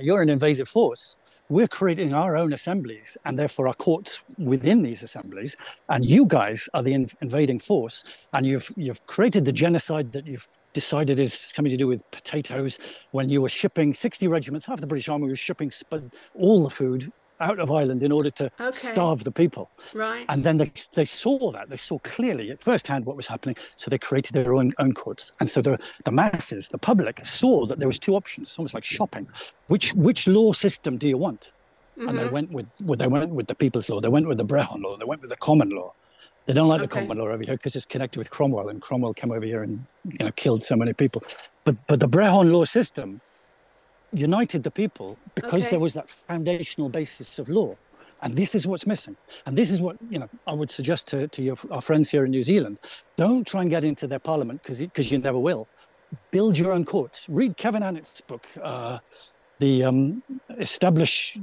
you're an invasive force. We're creating our own assemblies and therefore our courts within these assemblies. And you guys are the invading force. And you've created the genocide that you've decided is something to do with potatoes when you were shipping 60 regiments, half the British Army was shipping all the food out of Ireland in order to starve the people. Right. And then they saw that. They saw clearly at first hand what was happening. So they created their own courts. And so the masses, the public, saw that there was two options. It's almost like shopping. Which law system do you want? Mm-hmm. And they went with the people's law. They went with the Brehon law. They went with the common law. They don't like the common law over here because it's connected with Cromwell, and Cromwell came over here and killed so many people. But the Brehon law system united the people because there was that foundational basis of law. And this is what's missing. And this is what I would suggest to our friends here in New Zealand. Don't try and get into their parliament because you never will. Build your own courts. Read Kevin Annett's book, the Establish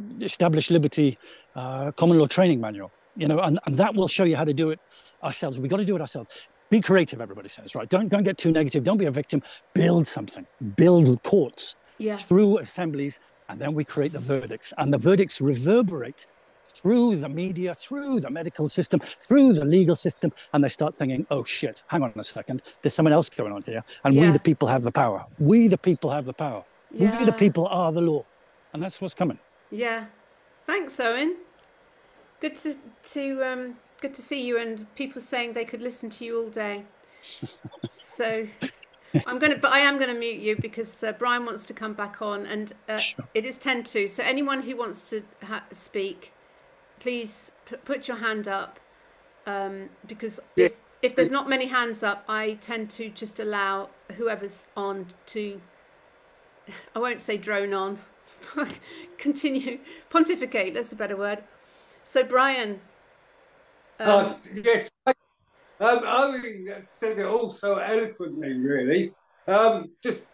Liberty Common Law Training Manual, and that will show you how to do it ourselves. We've got to do it ourselves. Be creative, everybody says, right? Don't get too negative. Don't be a victim. Build something. Build courts through assemblies, and then we create the verdicts. And the verdicts reverberate through the media, through the medical system, through the legal system, and they start thinking, oh shit, hang on a second, there's someone else going on here, and we the people have the power. We the people have the power. We the people are the law, and that's what's coming. Yeah, thanks, Owen. Good to see you, and people saying they could listen to you all day. So I am gonna mute you because Brian wants to come back on, and sure. It is 10:02. So anyone who wants to speak, please put your hand up, because if there's not many hands up, I tend to just allow whoever's on to, I won't say drone on, continue, pontificate, that's a better word. So Brian. Yes, Owen said it all so eloquently, really. I just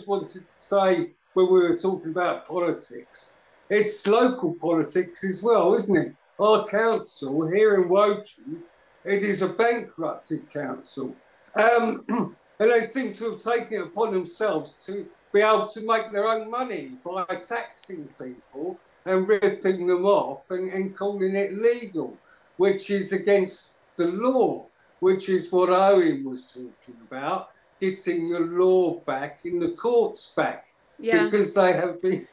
wanted to say, when we were talking about politics, it's local politics as well, isn't it? Our council here in Woking, it is a bankrupted council. And they seem to have taken it upon themselves to be able to make their own money by taxing people and ripping them off and calling it legal, which is against the law, which is what Owen was talking about, getting the law back in the courts back, because they have been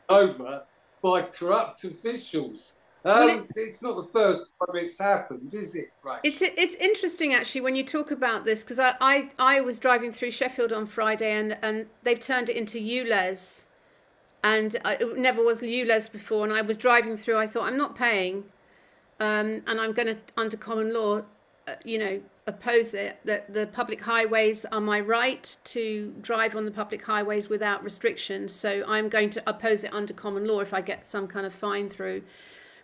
over by corrupt officials. It's not the first time it's happened, is it? Right. It's interesting actually when you talk about this, because I was driving through Sheffield on Friday, and they've turned it into ULEZ, and it never was ULEZ before. And I was driving through, I thought, I'm not paying, and I'm going to, under common law, oppose it. That the public highways are my right to drive on the public highways without restrictions. So I'm going to oppose it under common law if I get some kind of fine through.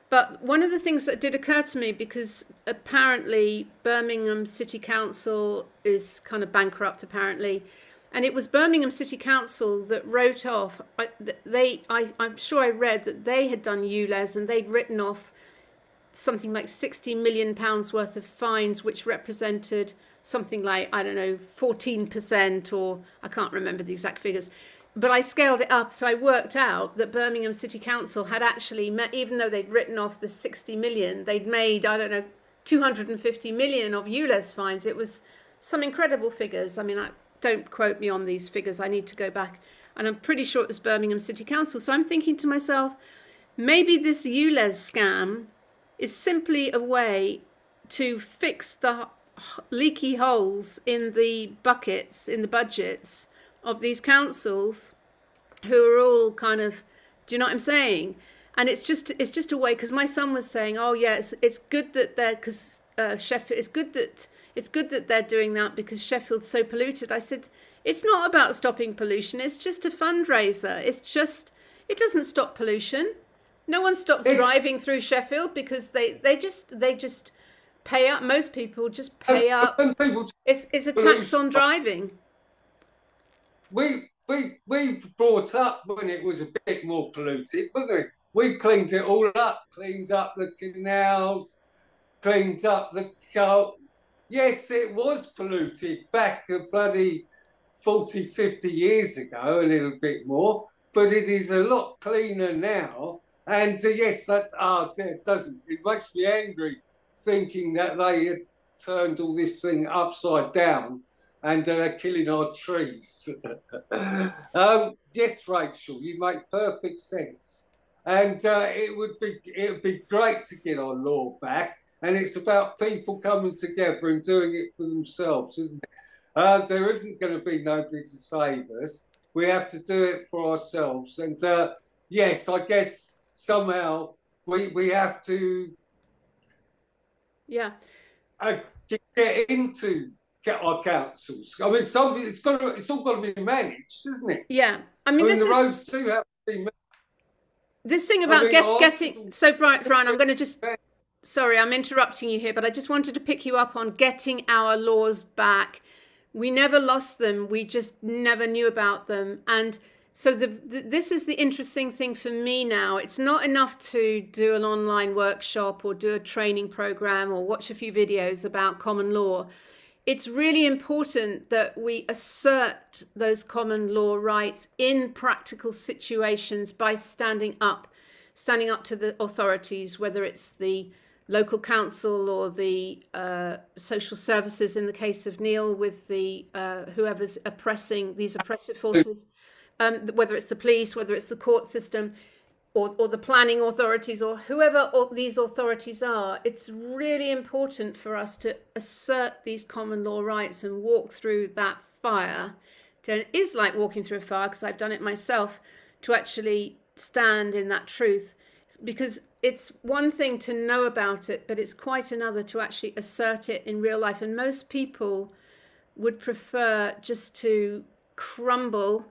But one of the things that did occur to me, because apparently Birmingham City Council is kind of bankrupt, apparently, and it was Birmingham City Council that wrote off, I'm sure I read that they had done ULEZ, and they'd written off something like £60 million worth of fines, which represented something like, I don't know, 14%, or I can't remember the exact figures. But I scaled it up, so I worked out that Birmingham City Council had actually, even though they'd written off the 60 million, they'd made, I don't know, 250 million of ULEZ fines. It was some incredible figures. I mean, don't quote me on these figures. I need to go back. And I'm pretty sure it was Birmingham City Council. So I'm thinking to myself, maybe this ULEZ scam is simply a way to fix the leaky holes in the buckets, in the budgets of these councils, who are all kind of, do you know what I'm saying? And it's just a way, because my son was saying, oh yeah, it's good that they're, because Sheffield, it's good that they're doing that because Sheffield's so polluted. I said, it's not about stopping pollution, it's just a fundraiser. It doesn't stop pollution. No one stops driving through Sheffield because they just pay up. Most people just pay up. It's a tax on driving. We brought up when it was a bit more polluted, wasn't it? We cleaned it all up, cleaned up the canals, cleaned up the coal. Yes, it was polluted back a bloody 40, 50 years ago, a little bit more, but it is a lot cleaner now. And yes, it makes me angry thinking that they had turned all this thing upside down and killing our trees. Yes, Rachel, you make perfect sense. And it would be great to get our law back. And it's about people coming together and doing it for themselves, isn't it? There isn't going to be nobody to save us. We have to do it for ourselves. And yes, I guess somehow we have to get into our councils. I mean, it's all got to be managed, isn't it? Yeah, I mean the roads too have to be managed. This thing about getting so Brian, I'm going to just, sorry, I'm interrupting you here, but I just wanted to pick you up on getting our laws back. We never lost them. We just never knew about them. And So this is the interesting thing for me now. It's not enough to do an online workshop or do a training program or watch a few videos about common law. It's really important that we assert those common law rights in practical situations by standing up to the authorities, whether it's the local council or the social services in the case of Neil with the whoever's oppressing these oppressive forces, whether it's the police, whether it's the court system, or the planning authorities, or whoever these authorities are. It's really important for us to assert these common law rights and walk through that fire. It is like walking through a fire, because I've done it myself, to actually stand in that truth, because it's one thing to know about it, but it's quite another to actually assert it in real life. And most people would prefer just to crumble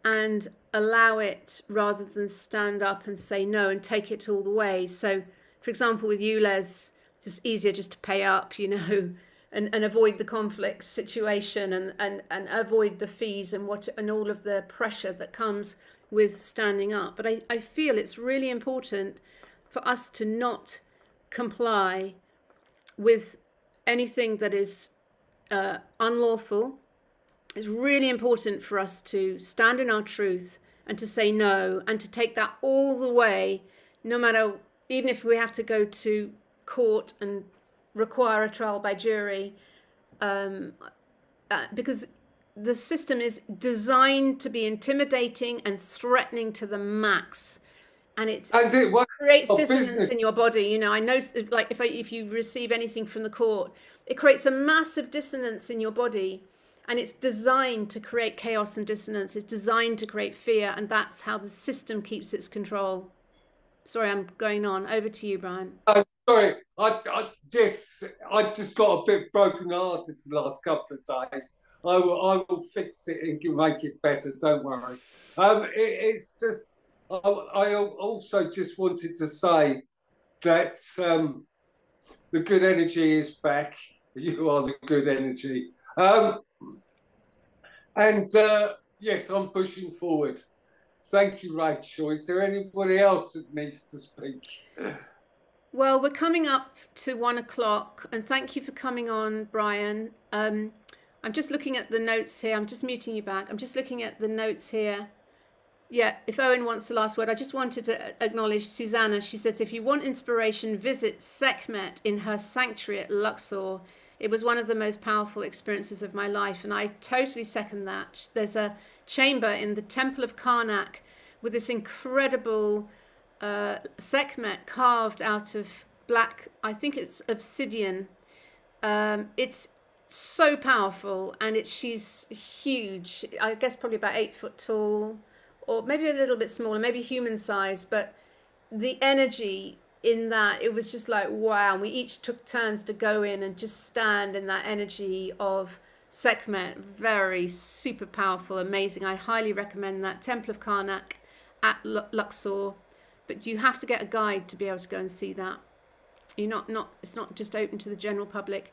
and allow it rather than stand up and say no and take it all the way. So, for example, with you, Les, just easier just to pay up, you know, and avoid the conflict situation and avoid the fees and all of the pressure that comes with standing up. But I feel it's really important for us to not comply with anything that is unlawful. It's really important for us to stand in our truth and to say no, and to take that all the way, no matter, even if we have to go to court and require a trial by jury, because the system is designed to be intimidating and threatening to the max. And it creates dissonance in your body. You know, I know, like, if you receive anything from the court, it creates a massive dissonance in your body. And it's designed to create chaos and dissonance. It's designed to create fear. And that's how the system keeps its control. Sorry, I'm going on. Over to you, Brian. Sorry, I just got a bit broken-hearted the last couple of days. I will fix it and make it better. Don't worry. It's just, I also just wanted to say that the good energy is back. You are the good energy. Yes, I'm pushing forward. Thank you, Rachel. Is there anybody else that needs to speak? Well, we're coming up to 1 o'clock, and thank you for coming on, Brian. I'm just looking at the notes here. I'm just muting you back. I'm just looking at the notes here. Yeah, if Owen wants the last word, I just wanted to acknowledge Susanna. She says, if you want inspiration, visit Sekhmet in her sanctuary at Luxor. It was one of the most powerful experiences of my life, and I totally second that. There's a chamber in the Temple of Karnak with this incredible Sekhmet carved out of black, I think it's obsidian. It's so powerful, and she's huge. I guess probably about 8 foot tall, or maybe a little bit smaller, maybe human size, but the energy in that, it was just like, wow. We each took turns to go in and just stand in that energy of Sekhmet. Very super powerful, amazing. I highly recommend that. Temple of Karnak at Luxor, but you have to get a guide to be able to go and see that. It's not just open to the general public.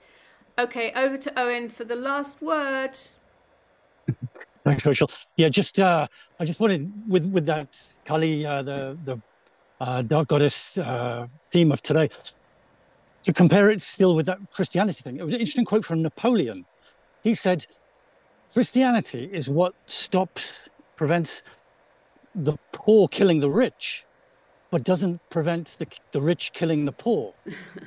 Okay, over to Owen for the last word. Thanks, Rachel. Yeah, I just wanted with that Kali, the dark goddess theme of today, to compare it still with that Christianity thing. It was an interesting quote from Napoleon. He said, Christianity is what prevents the poor killing the rich, but doesn't prevent the rich killing the poor.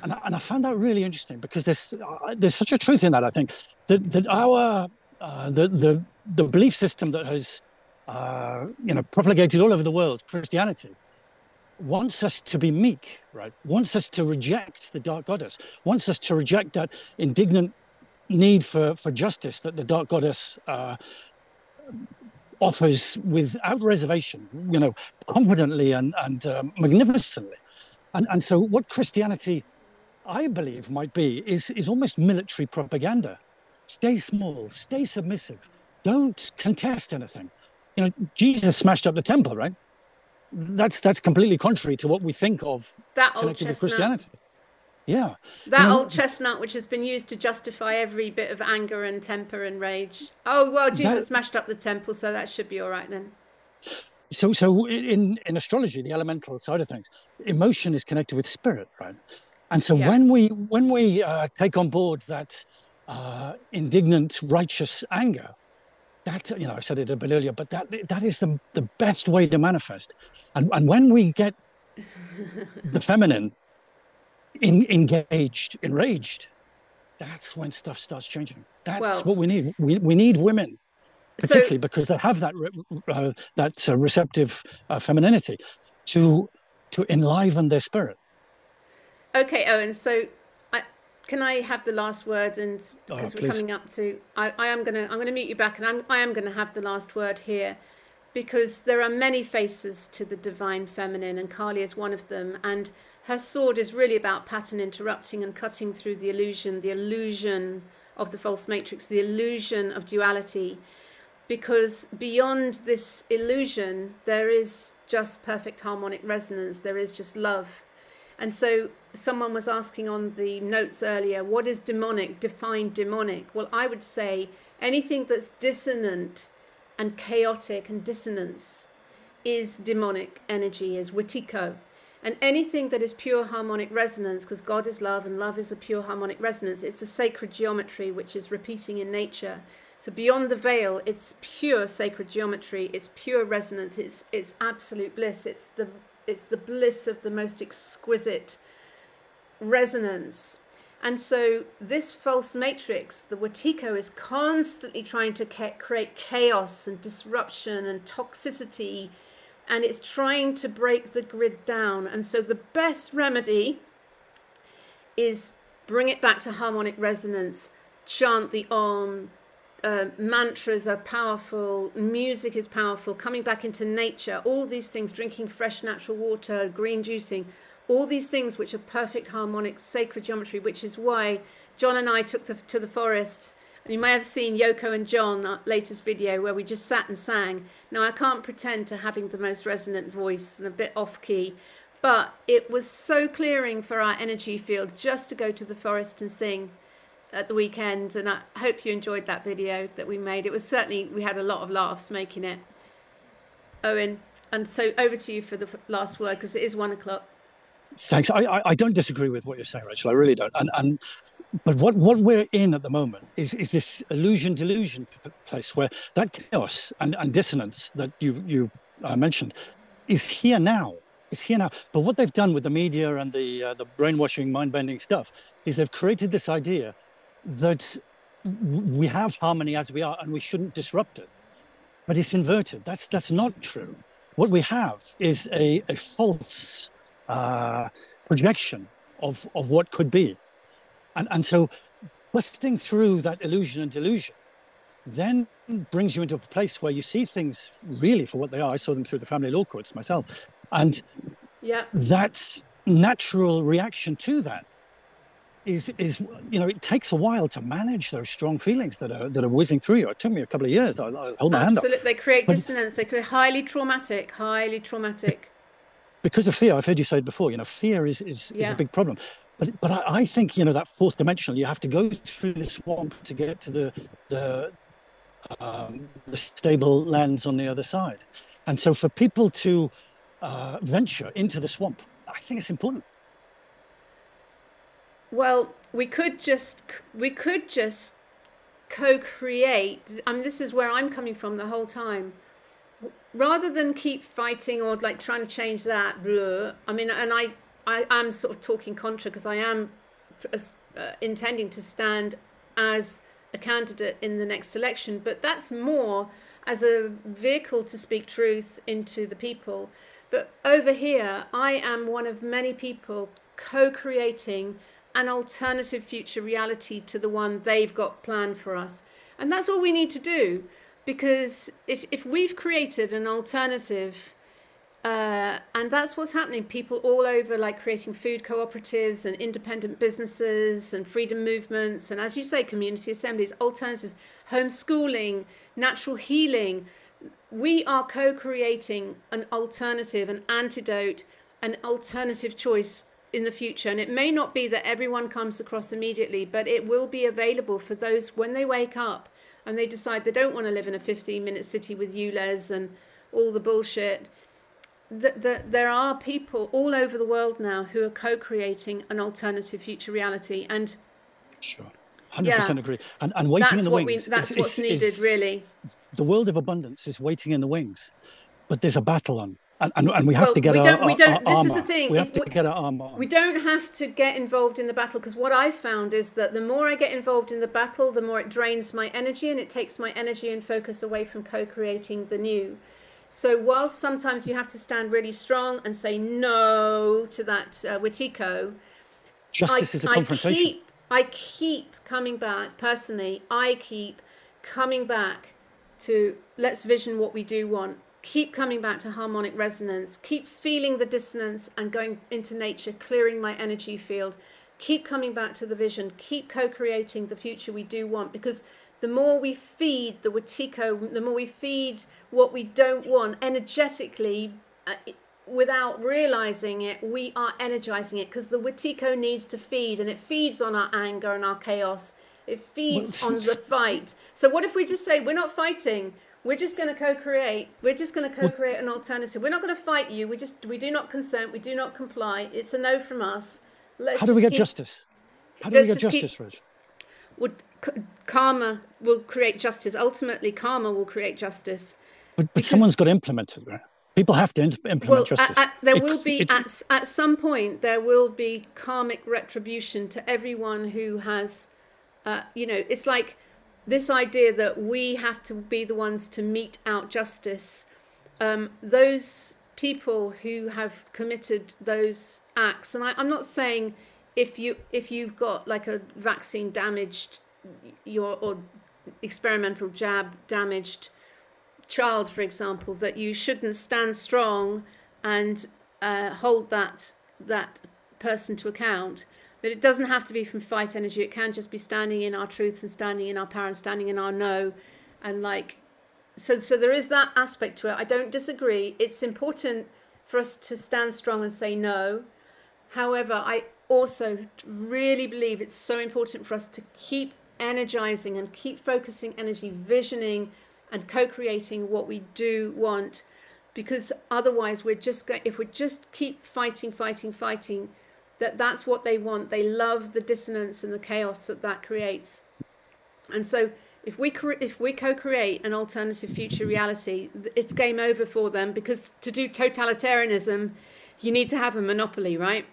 And I found that really interesting, because there's such a truth in that. I think that our the belief system that has propagated all over the world, Christianity, wants us to be meek, right? Wants us to reject the dark goddess, wants us to reject that indignant need for justice that the dark goddess offers without reservation, confidently and magnificently. And so what Christianity, I believe, might be is almost military propaganda. Stay small, stay submissive, don't contest anything. Jesus smashed up the temple, right? That's completely contrary to what we think of that old connected with chestnut. Christianity. Yeah. That old chestnut, which has been used to justify every bit of anger and temper and rage. Oh, well, Jesus smashed up the temple, so that should be all right then. So in astrology, the elemental side of things, emotion is connected with spirit, right? And so when we take on board that indignant, righteous anger, that, you know, I said it a bit earlier, but that is the best way to manifest. And when we get the feminine engaged, enraged, that's when stuff starts changing. That's what we need. We need women, particularly because they have that receptive femininity to enliven their spirit. Okay, Owen. So, can I have the last word? And because we're coming up to, I'm gonna mute you back, and I am gonna have the last word here, because there are many faces to the divine feminine, and Kali is one of them. And her sword is really about pattern interrupting and cutting through the illusion of the false matrix, the illusion of duality. Because beyond this illusion, there is just perfect harmonic resonance. There is just love. And so someone was asking on the notes earlier, what is demonic? Define demonic. Well, I would say anything that's dissonant and chaotic and dissonance is demonic energy, is witiko. And anything that is pure harmonic resonance, because God is love and love is a pure harmonic resonance, it's a sacred geometry which is repeating in nature. So beyond the veil, it's pure sacred geometry, it's pure resonance, it's absolute bliss, it's the bliss of the most exquisite resonance. And so this false matrix, the Wetiko, is constantly trying to create chaos and disruption and toxicity, and it's trying to break the grid down. And so the best remedy is bring it back to harmonic resonance, chant the Om. Mantras are powerful, music is powerful, coming back into nature, all these things, drinking fresh natural water, green juicing, all these things which are perfect harmonic sacred geometry, which is why John and I took to the forest. And you may have seen Yoko and John, our latest video, where we just sat and sang. Now, I can't pretend to having the most resonant voice and a bit off key, but it was so clearing for our energy field just to go to the forest and sing at the weekend. And I hope you enjoyed that video that we made. It was certainly, we had a lot of laughs making it. Owen, and so over to you for the last word, because it is 1 o'clock. Thanks. I don't disagree with what you're saying, Rachel. I really don't. But what we're in at the moment is this delusion place where that chaos and dissonance that you mentioned is here now. It's here now. But what they've done with the media and the brainwashing, mind-bending stuff is they've created this idea that we have harmony as we are and we shouldn't disrupt it. But it's inverted. That's not true. What we have is a false projection of what could be. And so busting through that illusion and delusion then brings you into a place where you see things really for what they are. I saw them through the family law courts myself. And that's natural reaction to that is, you know, it takes a while to manage those strong feelings that are whizzing through you. It took me a couple of years. I'll hold my hand up. Absolutely. They create dissonance. They create highly traumatic. Because of fear, I've heard you say it before, you know, fear is a big problem. But I think, you know, that fourth dimensional, you have to go through the swamp to get to the stable lands on the other side. And so for people to venture into the swamp, I think it's important. Well, we could just co-create. I mean, this is where I'm coming from the whole time. Rather than keep fighting or like trying to change that, blah, I mean, and I am sort of talking contra because I am intending to stand as a candidate in the next election, but that's more as a vehicle to speak truth into the people. But over here, I am one of many people co-creating an alternative future reality to the one they've got planned for us. And that's all we need to do, because if we've created an alternative, and that's what's happening, people all over, like creating food cooperatives and independent businesses and freedom movements, and as you say, community assemblies, alternatives, homeschooling, natural healing. We are co-creating an alternative, an antidote, an alternative choice in the future. And it may not be that everyone comes across immediately, but it will be available for those when they wake up and they decide they don't want to live in a 15-minute city with ULEZ and all the bullshit. There are people all over the world now who are co-creating an alternative future reality, and sure, 100% agree. And waiting in the wings. That's what's needed, really. The world of abundance is waiting in the wings, but there's a battle on. And we have to get our armor. This is the thing. We have to get our armor on. We don't have to get involved in the battle, because what I've found is that the more I get involved in the battle, the more it drains my energy, and it takes my energy and focus away from co-creating the new. So whilst sometimes you have to stand really strong and say no to that Wetiko, justice is a confrontation. I keep coming back, personally, I keep coming back to let's vision what we do want. Keep coming back to harmonic resonance, keep feeling the dissonance and going into nature, clearing my energy field, keep coming back to the vision, keep co-creating the future we do want, because the more we feed the Wetiko, the more we feed what we don't want energetically, without realizing it, we are energizing it, because the Wetiko needs to feed, and it feeds on our anger and our chaos. It feeds on the fight. So what if we just say, we're not fighting, we're just going to co-create. We're just going to co-create an alternative. We're not going to fight you. We do not consent. We do not comply. It's a no from us. How do we get justice? How do we get justice, Reg? Karma will create justice. Ultimately, karma will create justice. But someone's got to implement it, right? People have to implement justice. At some point, there will be karmic retribution to everyone who has, it's like this idea that we have to be the ones to mete out justice. Those people who have committed those acts, and I'm not saying if you've got like a vaccine damaged, or experimental jab damaged child, for example, that you shouldn't stand strong and hold that person to account. But it doesn't have to be from fight energy. It can just be standing in our truth and standing in our power and standing in our no. And so there is that aspect to it. I don't disagree. It's important for us to stand strong and say no. However, I also really believe it's so important for us to keep energizing and keep focusing energy, visioning and co-creating what we do want, because otherwise we're just going, if we just keep fighting, that's what they want. They love the dissonance and the chaos that creates. And so if we co-create an alternative future reality, it's game over for them, because to do totalitarianism, you need to have a monopoly, right?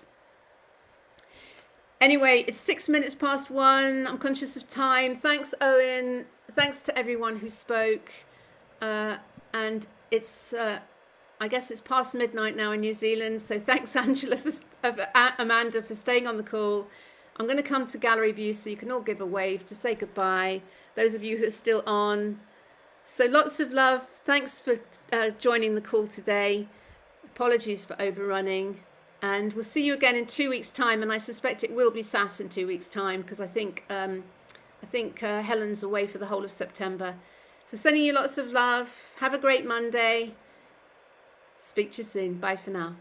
Anyway, it's 6 minutes past 1. I'm conscious of time. Thanks, Owen. Thanks to everyone who spoke. And it's, I guess it's past midnight now in New Zealand. So thanks, Amanda, for staying on the call. I'm going to come to gallery view so you can all give a wave to say goodbye. Those of you who are still on. So lots of love. Thanks for joining the call today. Apologies for overrunning. And we'll see you again in 2 weeks' time. And I suspect it will be SAS in 2 weeks' time, because I think Helen's away for the whole of September. So sending you lots of love. Have a great Monday. Speak to you soon. Bye for now.